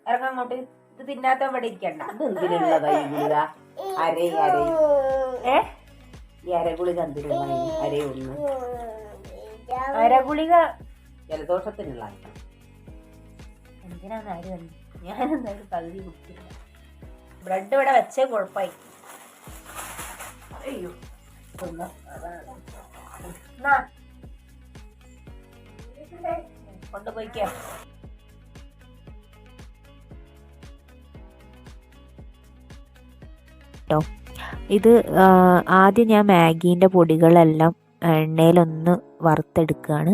ഇറങ്ങാൻ അങ്ങോട്ട്. ഇത് തിന്നാത്ത ഇവിടെ ഇരിക്കണ്ട. അത് എന്തിനുള്ളതാ ഈ ഗുളിക? ഈ അരഗുളിക എന്തിനുള്ള? അരയൊന്ന് അരഗുളിക ജലദോഷത്തിനുള്ള. എന്തിനാന്ന് ആര് കണ്ടു? ഞാനെന്തായാലും പകുതി കുടിക്കില്ല. ബ്രെഡ് ഇവിടെ വെച്ചേ കുഴപ്പമായി. അയ്യോ കൊണ്ടുപോയിക്കോ. ഇത് ആദ്യം ഞാൻ മാഗീൻ്റെ പൊടികളെല്ലാം എണ്ണയിലൊന്ന് വറുത്തെടുക്കുകയാണ്.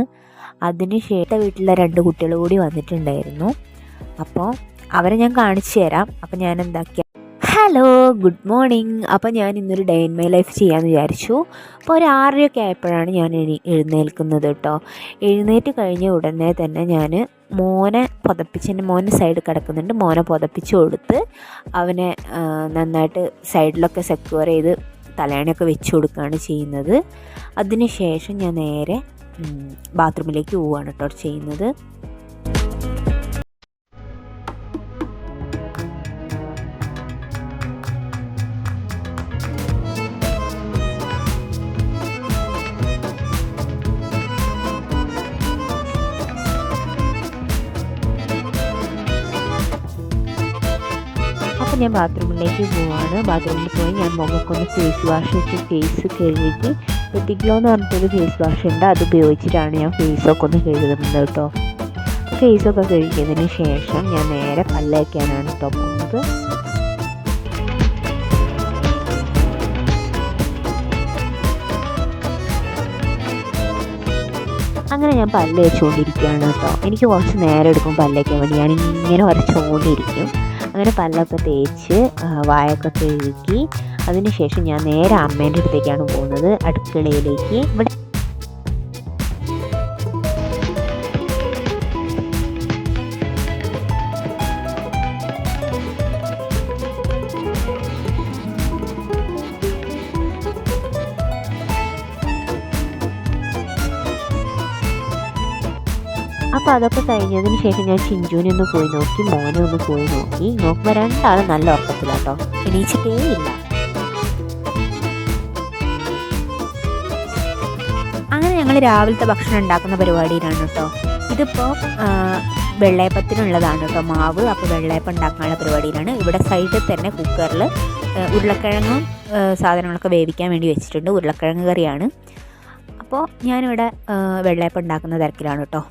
അതിന് ശേഷം വീട്ടിലെ 2 കുട്ടികൾ കൂടി വന്നിട്ടുണ്ടായിരുന്നു. അപ്പോൾ അവരെ ഞാൻ കാണിച്ചു തരാം. അപ്പോൾ ഞാൻ എന്താക്കിയ ഹലോ ഗുഡ് മോർണിംഗ്. അപ്പോൾ ഞാൻ ഇന്നൊരു ഡേ ഇൻ മൈ ലൈഫ് ചെയ്യാമെന്ന് വിചാരിച്ചു. അപ്പോൾ ഒരു 6:30 ആയപ്പോഴാണ് ഞാൻ എഴുന്നേൽക്കുന്നത് കേട്ടോ. എഴുന്നേറ്റ് കഴിഞ്ഞ ഉടനെ തന്നെ ഞാൻ മോനെ പുതപ്പിച്ച്, എൻ്റെ മോനെ സൈഡ് കിടക്കുന്നുണ്ട്, മോനെ പുതപ്പിച്ച് കൊടുത്ത് അവനെ നന്നായിട്ട് സൈഡിലൊക്കെ സെക്യൂർ ചെയ്ത് തലയണയൊക്കെ വെച്ച് കൊടുക്കുകയാണ് ചെയ്യുന്നത്. അതിന് ശേഷം ഞാൻ നേരെ ബാത്റൂമിലേക്ക് പോവുകയാണ് കേട്ടോ ചെയ്യുന്നത്. അപ്പോൾ ഞാൻ ബാത്റൂമിലേക്ക് പോവാണ്. ബാത്റൂമിൽ പോയി ഞാൻ മുഖക്കൊന്ന് ഫേസ് വാഷ് വെച്ച് ഫേസ് കഴുകി, എത്തിഗ്ലോ എന്ന് പറഞ്ഞിട്ടൊരു ഫേസ് വാഷ് ഉണ്ട്, അത് ഉപയോഗിച്ചിട്ടാണ് ഞാൻ ഫേസൊക്കെ ഒന്ന് കഴുകുന്നത് കേട്ടോ. ഫേസൊക്കെ കഴുകിയതിന് ശേഷം ഞാൻ നേരെ പല്ല് തേക്കാനാണ് കേട്ടോ പോകുന്നത്. അങ്ങനെ ഞാൻ പല്ല് തേച്ചുകൊണ്ടിരിക്കുകയാണ് കേട്ടോ. എനിക്ക് കുറച്ച് നേരം എടുക്കും പല്ല് തേക്കാൻ വേണ്ടി. ഞാൻ ഇങ്ങനെ വരച്ചുകൊണ്ടിരിക്കും. അങ്ങനെ പല്ലൊക്കെ തേച്ച് വായൊക്കെ കഴുകി അതിന് ശേഷം ഞാൻ നേരെ അമ്മേൻ്റെ അടുത്തേക്കാണ് പോകുന്നത്, അടുക്കളയിലേക്ക്. ഇവിടെ അപ്പോൾ അതൊക്കെ കഴിഞ്ഞതിന് ശേഷം ഞാൻ ചിഞ്ചുവിനെ ഒന്ന് പോയി നോക്കി, മോനെ ഒന്ന് പോയി നോക്കി. നോക്കുമ്പോൾ 2 ആളും നല്ല ഉറക്കത്തിലാട്ടോ, എണീച്ചിട്ടേ ഇല്ല. അങ്ങനെ ഞങ്ങൾ രാവിലത്തെ ഭക്ഷണം ഉണ്ടാക്കുന്ന പരിപാടിയിലാണ് കേട്ടോ. ഇതിപ്പോൾ വെള്ളയപ്പത്തിനുള്ളതാണ് കേട്ടോ മാവ്. അപ്പോൾ വെള്ളയപ്പം ഉണ്ടാക്കാനുള്ള പരിപാടിയിലാണ്. ഇവിടെ സൈഡിൽ തന്നെ കുക്കറിൽ ഉരുളക്കിഴങ്ങും സാധനങ്ങളൊക്കെ വേവിക്കാൻ വേണ്ടി വെച്ചിട്ടുണ്ട്. ഉരുളക്കിഴങ്ങ് കറിയാണ്. അപ്പോൾ ഞാനിവിടെ വെള്ളയപ്പം ഉണ്ടാക്കുന്ന തിരക്കിലാണ് കേട്ടോ.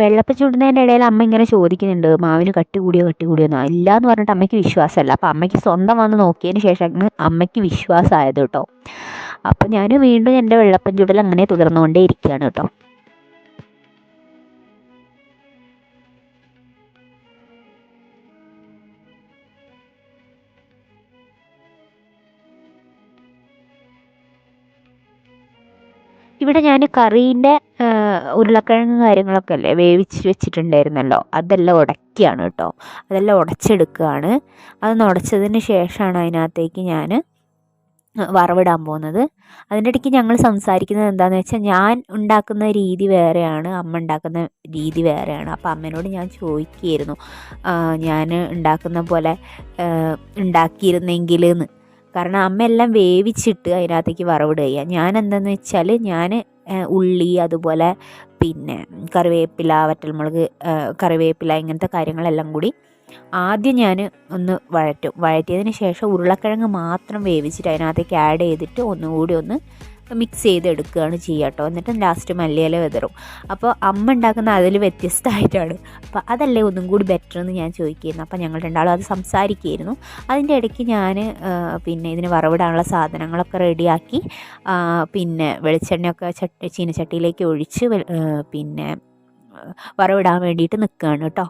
വെള്ളപ്പം ചുടുന്നതിൻ്റെ ഇടയിൽ അമ്മ ഇങ്ങനെ ചോദിക്കുന്നുണ്ട്, മാവിന് കട്ടി കൂടിയോന്ന്. ഇല്ല എന്ന് പറഞ്ഞിട്ട് അമ്മയ്ക്ക് വിശ്വാസമല്ല. അപ്പോൾ അമ്മയ്ക്ക് സ്വന്തം വന്ന് നോക്കിയതിന് ശേഷമാണ് അമ്മയ്ക്ക് വിശ്വാസമായത് കേട്ടോ. അപ്പോൾ ഞാൻ വീണ്ടും എൻ്റെ വെള്ളപ്പം ചുടൽ അങ്ങനെ തുടർന്നുകൊണ്ടേ ഇരിക്കുകയാണ് കേട്ടോ. ഇവിടെ ഞാൻ കറീൻ്റെ ഉരുളക്കിഴങ്ങ് കാര്യങ്ങളൊക്കെ അല്ലേ വേവിച്ച് വെച്ചിട്ടുണ്ടായിരുന്നല്ലോ, അതെല്ലാം ഉടയ്ക്കുകയാണ് കേട്ടോ. അതെല്ലാം ഉടച്ചെടുക്കുകയാണ്. അതൊന്ന് ഉടച്ചതിന് ശേഷമാണ് അതിനകത്തേക്ക് ഞാൻ വറവിടാൻ പോകുന്നത്. അതിൻ്റെ ഇടയ്ക്ക് ഞങ്ങൾ സംസാരിക്കുന്നത് എന്താണെന്ന് വെച്ചാൽ, ഞാൻ ഉണ്ടാക്കുന്ന രീതി വേറെയാണ്, അമ്മ ഉണ്ടാക്കുന്ന രീതി വേറെയാണ്. അപ്പോൾ അമ്മേനോട് ഞാൻ ചോദിക്കുകയായിരുന്നു, ഞാൻ ഉണ്ടാക്കുന്ന പോലെ ഉണ്ടാക്കിയിരുന്നെങ്കിൽ എന്ന്. കാരണം അമ്മ എല്ലാം വേവിച്ചിട്ട് അതിനകത്തേക്ക് വറവിടുക. ഞാൻ എന്താണെന്ന് വെച്ചാൽ ഞാൻ ഉള്ളി, അതുപോലെ പിന്നെ കറിവേപ്പില, വറ്റൽമുളക്, കറിവേപ്പില, ഇങ്ങനത്തെ കാര്യങ്ങളെല്ലാം കൂടി ആദ്യം ഞാൻ ഒന്ന് വഴറ്റിയതിന് ശേഷം ഉരുളക്കിഴങ്ങ് മാത്രം വേവിച്ചിട്ട് അതിനകത്തേക്ക് ആഡ് ചെയ്തിട്ട് ഒന്നുകൂടി ഒന്ന് മിക്സ് ചെയ്തെടുക്കുകയാണ് ചെയ്യുക കേട്ടോ. എന്നിട്ട് ലാസ്റ്റ് മല്ലിയില വിതറും. അപ്പോൾ അമ്മ ഉണ്ടാക്കുന്ന അതിൽ വ്യത്യസ്തമായിട്ടാണ്. അപ്പോൾ അതല്ലേ ഒന്നും കൂടി ബെറ്റർ എന്ന് ഞാൻ ചോദിക്കുന്നു. അപ്പോൾ ഞങ്ങൾ രണ്ടാളും അത് സംസാരിക്കുകയായിരുന്നു. അതിൻ്റെ ഇടയ്ക്ക് ഞാൻ പിന്നെ ഇതിന് വറവിടാനുള്ള സാധനങ്ങളൊക്കെ റെഡിയാക്കി, പിന്നെ വെളിച്ചെണ്ണയൊക്കെ ചീനച്ചട്ടിയിലേക്ക് ഒഴിച്ച് പിന്നെ വറവിടാൻ വേണ്ടിയിട്ട് നിൽക്കുകയാണ് കേട്ടോ.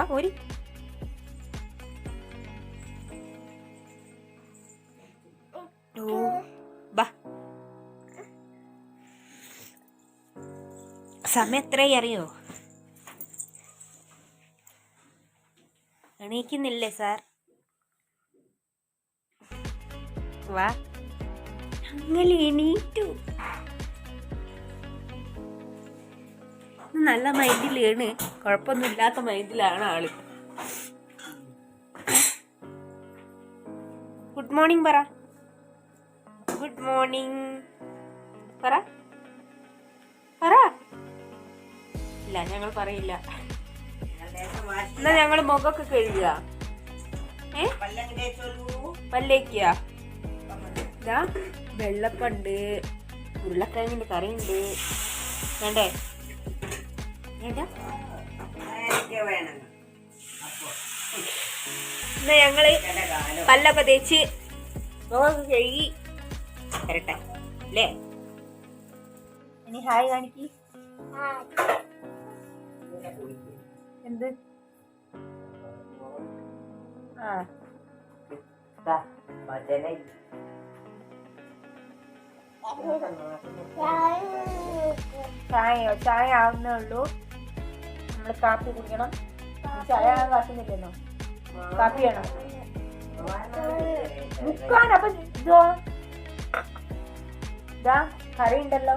വാ ഒരു ബാ. സമയം എത്രയായി അറിയോ? എണീക്കുന്നില്ലേ സാർ? വാ. അങ്ങനെ എണീറ്റു. നല്ല മൈൻഡിലാണ്, കുഴപ്പമൊന്നുമില്ലാത്ത മൈൻഡിലാണ് ആള്. ഗുഡ് മോർണിംഗ് പറ. ഗുഡ് മോർണിംഗ് പറ. പറ. ഇല്ല, ഞങ്ങൾ പറയില്ല. എന്നാ ഞങ്ങള് മുഖമൊക്കെ കഴുകുക. പല്ലേക്കാ. ഇതാ വെള്ളപ്പുണ്ട്, ഉരുളക്കിഴങ്ങിന്റെ കറിയുണ്ട്. വേണ്ടേ? വേണ്ട. എന്നാ ഞങ്ങള് പല്ലൊക്കെ തേച്ച് മുഖമൊക്കെ കഴുകി തരട്ടെ അല്ലേ? ഇനി ഹായ് കാണിക്ക്. എന്ത്? ചായയോ? ചായ ആവുന്നേ ഉള്ളൂ. നമ്മള് കാപ്പി കുടിക്കണം. ചായ കാട്ടുന്നില്ലല്ലോ. കാപ്പി വേണം. മുക്കാൻ. അപ്പൊ ഇതോ ഇതാ കറി ഉണ്ടല്ലോ.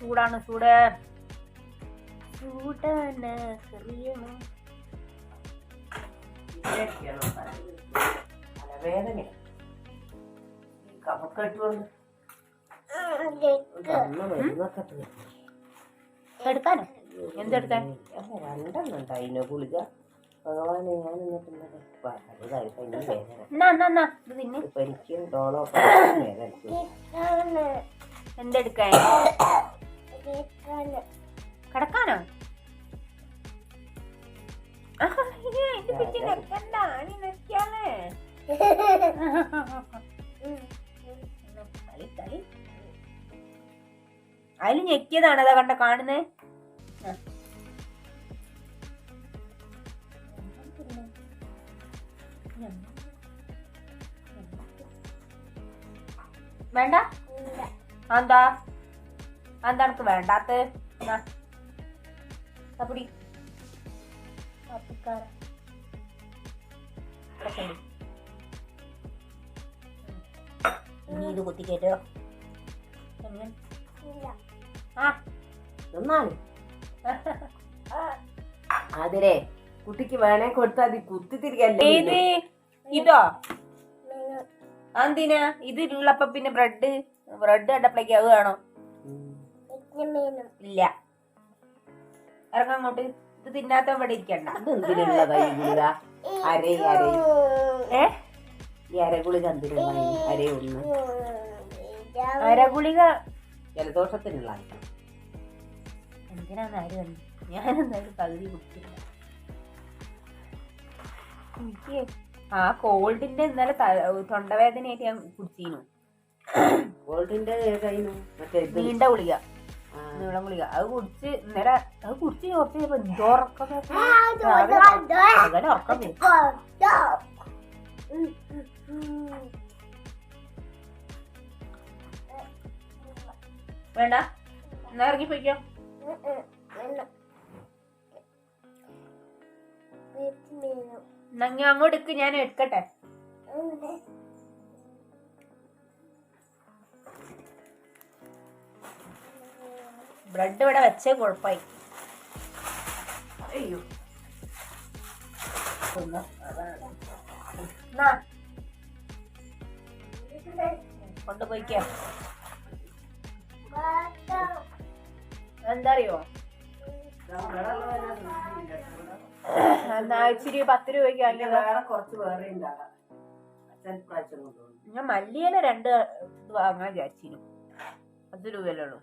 ചൂടാണ്, ചൂടാണ് ചെറിയണം. തലവേദന കഫക്കെട്ടുകൊണ്ട് എടുക്കാനോ? എന്തെടുക്കാൻ? രണ്ടെണ്ണം ഉണ്ടായിനോ ഗുളിക? ഭഗവാനെ, ഞാൻ ഇപ്പൊ എനിക്ക് ഡോളോ എന്തെടുക്കാൻ? കിടക്കാനോ? അതില് ഞെക്കിയതാണ്. അതാ കണ്ട കാണുന്നേ. വേണ്ട. എന്താ എനിക്ക് വേണ്ടാത്ത? അപ്പടി ഇനി ഇത് കുത്തിക്കേറ്റോ? അതിരെ കുട്ടിക്ക് വേണേ കൊടുത്താൽ അത് കുത്തിത്തിരിക്കല്ലേ. ഇതോ? എന്തിനാ ഇതിലുള്ളപ്പോ? പിന്നെ ബ്രെഡ് കണ്ടപ്പോഴേക്ക് അത് വേണോ? ഇല്ല, ഇറങ്ങാൻ അങ്ങോട്ട്. ഇത് തിന്നാത്ത ഇവിടെ ഇരിക്കണ്ട. അതെന്തിനുള്ളതാ ഈ ഗുളിക? അരഗുളിക എന്തിനുള്ള? അരയൊന്ന് അരഗുളിക ജലദോഷത്തിനുള്ള. എന്തിനാന്ന് ആര് കണ്ടു? ഞാനെന്തായാലും പകുതി കുടിക്കില്ല. എനിക്ക് ആ കോൾഡിന്റെ ഇന്നലെ തൊണ്ടവേദനയായിട്ട് ഞാൻ കുടിച്ചീനു. കോൾഡിന്റെ നീണ്ട ഗുളിക, നീളം ഗുളിക. അത് കുടിച്ച് ഇന്നലെ കുറച്ച് ഉറക്കം വേണ്ട. എന്നാ ഇറങ്ങി പോയിക്കോ. നങ്ങ അങ്ങോട്ട് എടുക്ക്, ഞാൻ എടുക്കട്ടെ. ബ്രെഡ് ഇവിടെ വെച്ചേ കുഴപ്പമായി. അയ്യോ, കൊണ്ടുപോയിക്കോ. എന്താ അറിയോ? എന്നാ ഇച്ചിരി 10 രൂപയ്ക്ക് പിന്നെ വേറെ കുറച്ച് വേറെ ഉണ്ടാകാം. അച്ഛൻ പ്രാവശ്യം കൊണ്ടുപോകും. ഞാൻ മല്ലിയില 2 ഇത് വാങ്ങാൻ വിചാരിച്ചിരുന്നു. 10 രൂപയല്ലേ ഉള്ളൂ.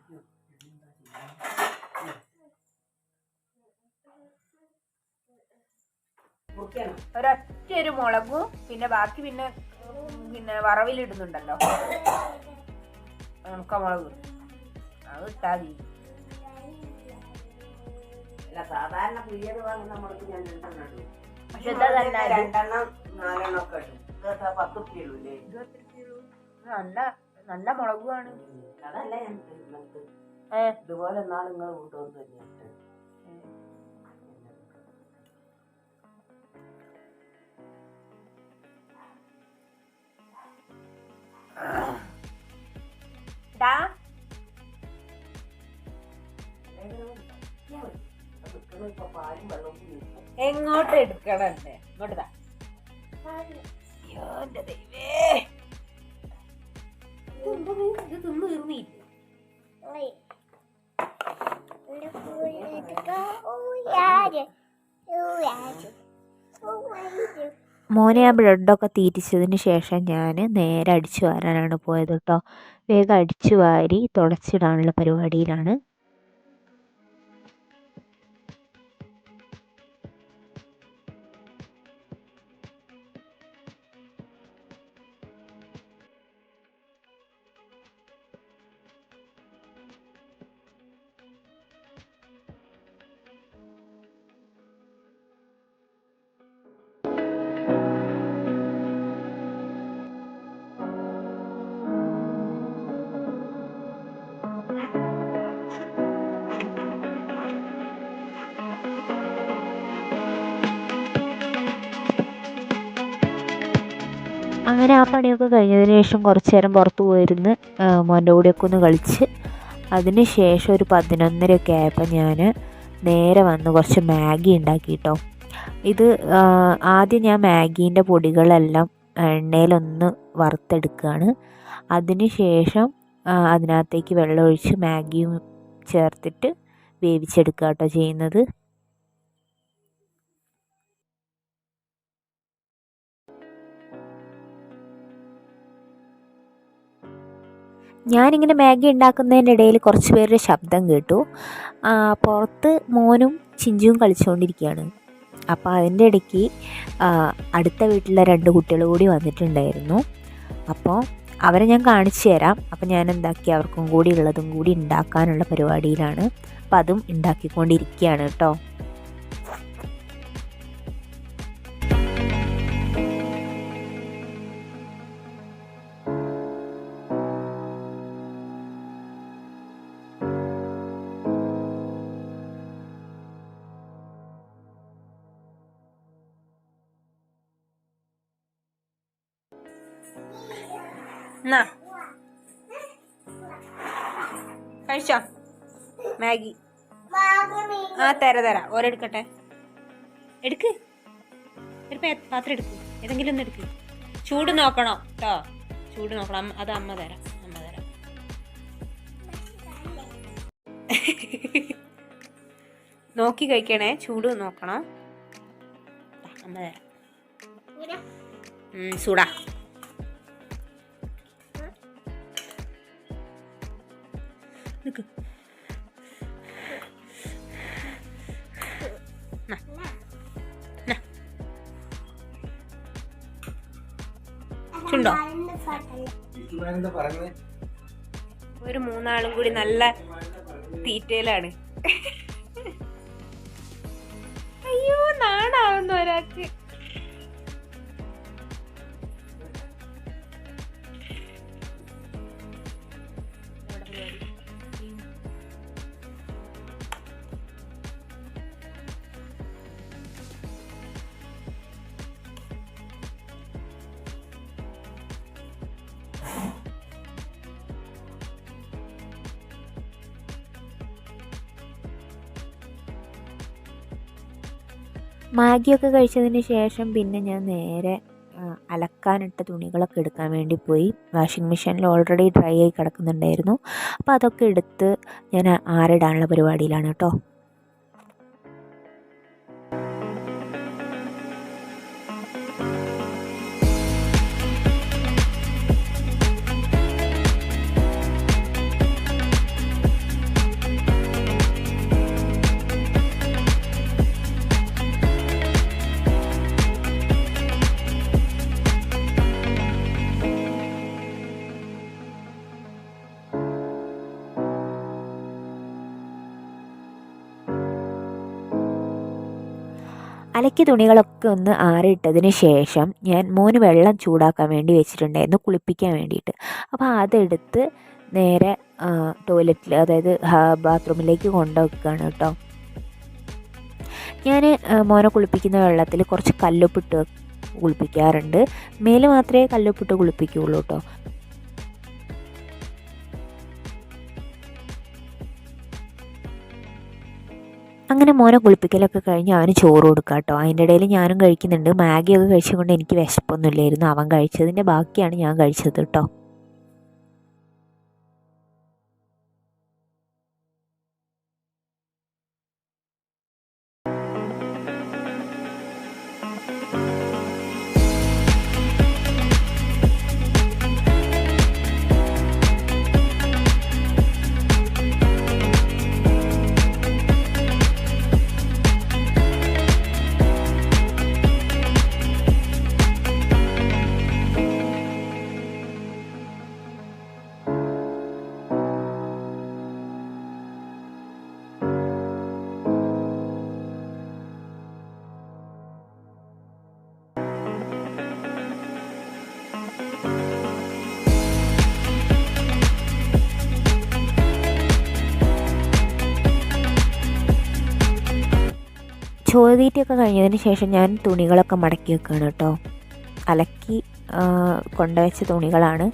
ഒരൊറ്റ ഒരു മുളകും പിന്നെ ബാക്കി പിന്നെ വറവിലിടുന്നുണ്ടല്ലോ ഉണക്കമുളക്, അത് ഇട്ടാ മതി. സാധാരണ പുതിയത് വാങ്ങുന്ന മുളക് ഞാൻ 2 ഇടും. പക്ഷെ 2 4 ഒക്കെ ഇടും. 10 ഉള്ളൂല്ലേ? നല്ല മുളകുമാണ്. അതല്ല ഞാൻ ഇതുപോലെ നാളെ നിങ്ങൾ കൊണ്ടുവന്ന് തന്നെയാണ്. എങ്ങോട്ട് എടുക്കണം? ഇങ്ങോട്ട് താ. അയ്യോ എന്റെ ദൈവേ, ഇത് തിന്നു തീർന്നില്ലേ? മോനെ ആ ബ്രെഡൊക്കെ തീറ്റിച്ചതിന് ശേഷം ഞാൻ നേരെ അടിച്ചു വാരാനാണ് പോയത് കേട്ടോ. വേഗം അടിച്ചു വാരി തുടച്ചിടാനുള്ള പരിപാടിയിലാണ്. അങ്ങനെ ആ പണിയൊക്കെ കഴിഞ്ഞതിന് ശേഷം കുറച്ച് നേരം പുറത്ത് പോയിരുന്ന് മോൻ്റെ കൂടെയൊക്കെ ഒന്ന് കളിച്ച് അതിന് ശേഷം ഒരു 11:30 ആയപ്പോൾ ഞാൻ നേരെ വന്ന് കുറച്ച് മാഗി ഉണ്ടാക്കി കേട്ടോ. ഇത് ആദ്യം ഞാൻ മാഗീൻ്റെ പൊടികളെല്ലാം എണ്ണയിലൊന്ന് വറുത്തെടുക്കുകയാണ്. അതിന് ശേഷം അതിനകത്തേക്ക് വെള്ളമൊഴിച്ച് മാഗിയും ചേർത്തിട്ട് വേവിച്ചെടുക്കുക കേട്ടോ ചെയ്യുന്നത്. ഞാനിങ്ങനെ മാഗി ഉണ്ടാക്കുന്നതിൻ്റെ ഇടയിൽ കുറച്ച് പേരുടെ ശബ്ദം കേട്ടു. പുറത്ത് മോനും ചിഞ്ചുവും കളിച്ചുകൊണ്ടിരിക്കുകയാണ്. അപ്പോൾ അതിൻ്റെ ഇടയ്ക്ക് അടുത്ത വീട്ടിലെ 2 കുട്ടികൾ കൂടി വന്നിട്ടുണ്ടായിരുന്നു. അപ്പോൾ അവരെ ഞാൻ കാണിച്ചു തരാം. അപ്പോൾ ഞാൻ എന്താക്കി അവർക്കും കൂടി ഉള്ളതും കൂടി ഉണ്ടാക്കാനുള്ള പരിപാടിയിലാണ്. അപ്പോൾ അതും ഉണ്ടാക്കിക്കൊണ്ടിരിക്കുകയാണ് കേട്ടോ. എന്നാ കഴിച്ചോ മാഗി? ആ തരാം. ഓരെടുക്കട്ടെ. എടുക്ക്, ഒരു പാത്രം എടുക്ക്, ഏതെങ്കിലും ഒന്ന് എടുക്ക്. ചൂട് നോക്കണം കേട്ടോ, ചൂട് നോക്കണം. അത് അമ്മ തരാം. നോക്കി കഴിക്കണേ, ചൂട് നോക്കണം. അമ്മ തരാം. ചൂടാ. നിക്ക്. ചുണ്ടോ? ഒരു 3 ആളും കൂടി നല്ല തീറ്റയിലാണ്. അയ്യോ നാണാവുന്നു ഒരാൾക്ക്. മാഗിയൊക്കെ കഴിച്ചതിന് ശേഷം പിന്നെ ഞാൻ നേരെ അലക്കാനിട്ട തുണികളൊക്കെ എടുക്കാൻ വേണ്ടി പോയി. വാഷിംഗ് മെഷീനിൽ ഓൾറെഡി ഡ്രൈ ആയി കിടക്കുന്നുണ്ടായിരുന്നു. അപ്പോൾ അതൊക്കെ എടുത്ത് ഞാൻ ആറിടാനുള്ള പരിപാടിയിലാണ് കേട്ടോ. അലക്കിയ തുണികളൊക്കെ ഒന്ന് ആറിയിട്ടതിന് ശേഷം ഞാൻ മോന് വെള്ളം ചൂടാക്കാൻ വേണ്ടി വെച്ചിട്ടുണ്ടായിരുന്നു കുളിപ്പിക്കാൻ വേണ്ടിയിട്ട്. അപ്പോൾ അതെടുത്ത് നേരെ ടോയ്ലറ്റിൽ, അതായത് ബാത്റൂമിലേക്ക് കൊണ്ടുവെക്കുകയാണ് കേട്ടോ. ഞാൻ മോനെ കുളിപ്പിക്കുന്ന വെള്ളത്തിൽ കുറച്ച് കല്ലുപ്പിട്ട് കുളിപ്പിക്കാറുണ്ട്. മേല് മാത്രമേ കല്ലുപ്പിട്ട് കുളിപ്പിക്കുകയുള്ളൂ കേട്ടോ. അങ്ങനെ മോനെ കുളിപ്പിക്കലൊക്കെ കഴിഞ്ഞ് അവന് ചോറ് കൊടുക്കുക കേട്ടോ. അതിൻ്റെ ഇടയിൽ ഞാനും കഴിക്കുന്നുണ്ട്. മാഗിയൊക്കെ കഴിച്ചുകൊണ്ട് എനിക്ക് വിശപ്പൊന്നുമില്ലായിരുന്നു. അവൻ കഴിച്ചതിൻ്റെ ബാക്കിയാണ് ഞാൻ കഴിച്ചത് കേട്ടോ. ചോദ്യീറ്റൊക്കെ കഴിഞ്ഞതിന് ശേഷം ഞാൻ തുണികളൊക്കെ മടക്കി വെക്കുകയാണ് കേട്ടോ. അലക്കി കൊണ്ടുവച്ച തുണികളാണ്.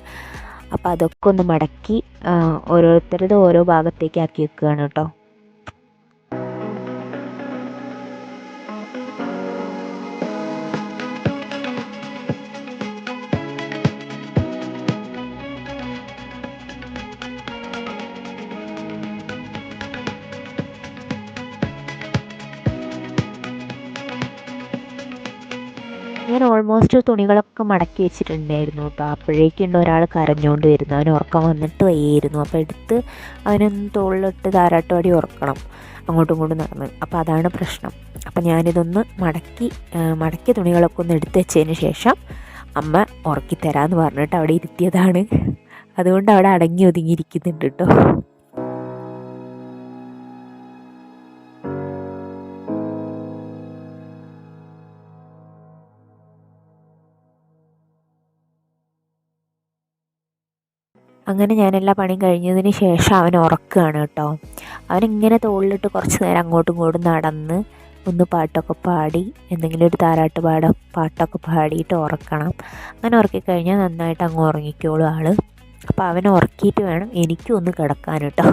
അപ്പോൾ അതൊക്കെ ഒന്ന് മടക്കി ഓരോരുത്തരത് ഓരോ ഭാഗത്തേക്ക് ആക്കി വെക്കുകയാണ് കേട്ടോ. ഞാൻ ഓൾമോസ്റ്റ് തുണികളൊക്കെ മടക്കി വെച്ചിട്ടുണ്ടായിരുന്നു കേട്ടോ. അപ്പോഴേക്കുണ്ട് ഒരാൾ കരഞ്ഞുകൊണ്ട് വരുന്നു. അവന് ഉറക്കം വന്നിട്ട് വയ്യായിരുന്നു. അപ്പോൾ എടുത്ത് അവനൊന്ന് തോളിലിട്ട് താരാട്ടുപാടി ഉറക്കണം, അങ്ങോട്ടും ഇങ്ങോട്ടും നടന്ന്. അപ്പോൾ അതാണ് പ്രശ്നം. അപ്പോൾ ഞാനിതൊന്ന് മടക്കിയ തുണികളൊക്കെ ഒന്ന് എടുത്ത് വെച്ചതിന് ശേഷം അമ്മ ഉറക്കിത്തരാമെന്ന് പറഞ്ഞിട്ട് അവിടെ ഇരുത്തിയതാണ്. അതുകൊണ്ട് അവിടെ അടങ്ങി ഒതുങ്ങിയിരിക്കുന്നുണ്ട് കേട്ടോ. അങ്ങനെ ഞാനെല്ലാ പണിയും കഴിഞ്ഞതിന് ശേഷം അവൻ ഉറക്കുകയാണ് കേട്ടോ. അവനിങ്ങനെ തോളിലിട്ട് കുറച്ച് നേരം അങ്ങോട്ടും ഇങ്ങോട്ടും നടന്ന് ഒന്ന് പാട്ടൊക്കെ പാടി, എന്തെങ്കിലും ഒരു താരാട്ട് പാട്ടൊക്കെ പാടിയിട്ട് ഉറക്കണം. അങ്ങനെ ഉറക്കിക്കഴിഞ്ഞാൽ നന്നായിട്ട് അങ്ങ് ഉറങ്ങിക്കോളും ആൾ. അപ്പോൾ അവനെ ഉറക്കിയിട്ട് വേണം എനിക്കും ഒന്ന് കിടക്കാൻ കേട്ടോ.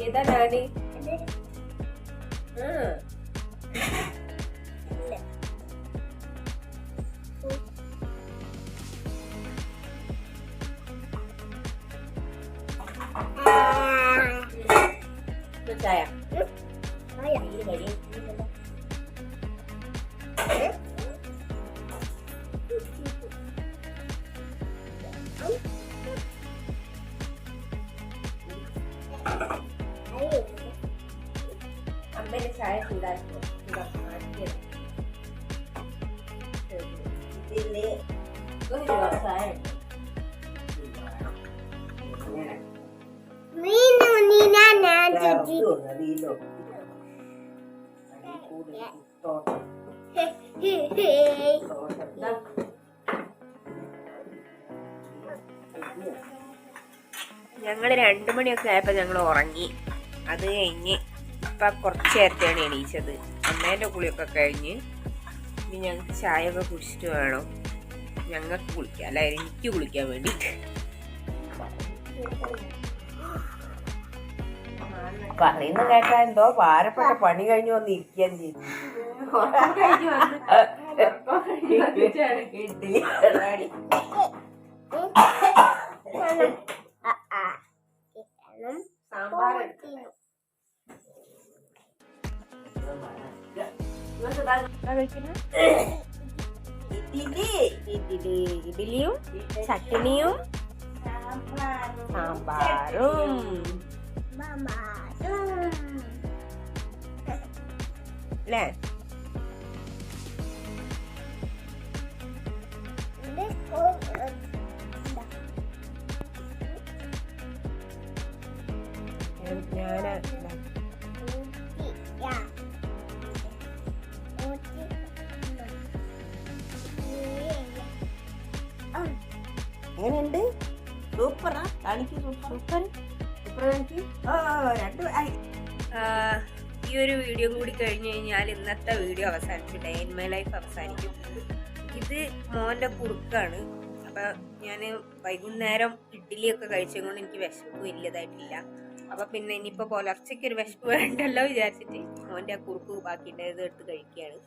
ഏതാ നാനി? ചായ അമ്മേന്റെ ചായ ചൂടാക്കി ഇതില്ലേ ഒരു ചായ ഞങ്ങൾ 2 മണിയൊക്കെ ആയപ്പോൾ ഞങ്ങൾ ഉറങ്ങി. അത് കഴിഞ്ഞ് ഇപ്പം കുറച്ച് നേരത്തെയാണ് എണീച്ചത്. അമ്മേൻ്റെ കുളിയൊക്കെ കഴിഞ്ഞ് ഇനി ഞങ്ങൾക്ക് ചായയൊക്കെ കുടിച്ചിട്ട് വേണം ഞങ്ങൾക്ക് കുളിക്കാൻ, അല്ല എനിക്ക് കുളിക്കാൻ വേണ്ടിയിട്ട്. പറയുന്ന കേട്ടാ എന്തോ ഭാരപ്പെട്ട പണി കഴിഞ്ഞ് വന്ന് ഇരിക്കാൻ ചെയ്തു. സാമ്പാർ ഇഡ്ഡലിയും ചട്നിയും സാമ്പാറും അല്ലേ? എങ്ങനെയുണ്ട്? സൂപ്പറാ? കാണിക്ക് സൂപ്പർ കാണിക്ക്. ഈ ഒരു വീഡിയോ കൂടി കഴിഞ്ഞ് കഴിഞ്ഞാൽ ഇന്നത്തെ വീഡിയോ അവസാനിച്ചു. ഡേ ഇൻ മൈ ലൈഫ് അവസാനിക്കും. ഇത് മോൻ്റെ കുറുക്കാണ്. അപ്പം ഞാൻ വൈകുന്നേരം ഇഡ്ഡലിയൊക്കെ കഴിച്ചതുകൊണ്ട് എനിക്ക് വിശപ്പ് വലിയതായിട്ടില്ല. അപ്പം പിന്നെ ഇനിയിപ്പോൾ പുലർച്ചയ്ക്ക് ഒരു വിശപ്പ് വേണ്ടല്ലോ വിചാരിച്ചിട്ട് മോൻ്റെ ആ കുറുക്ക് ബാക്കിയുണ്ടായത് എടുത്ത് കഴിക്കുകയാണ്.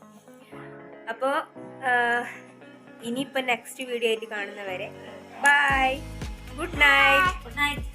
അപ്പോൾ ഇനിയിപ്പോൾ നെക്സ്റ്റ് വീഡിയോ ആയിട്ട് കാണുന്നവരെ ബൈ, ഗുഡ് നൈറ്റ്.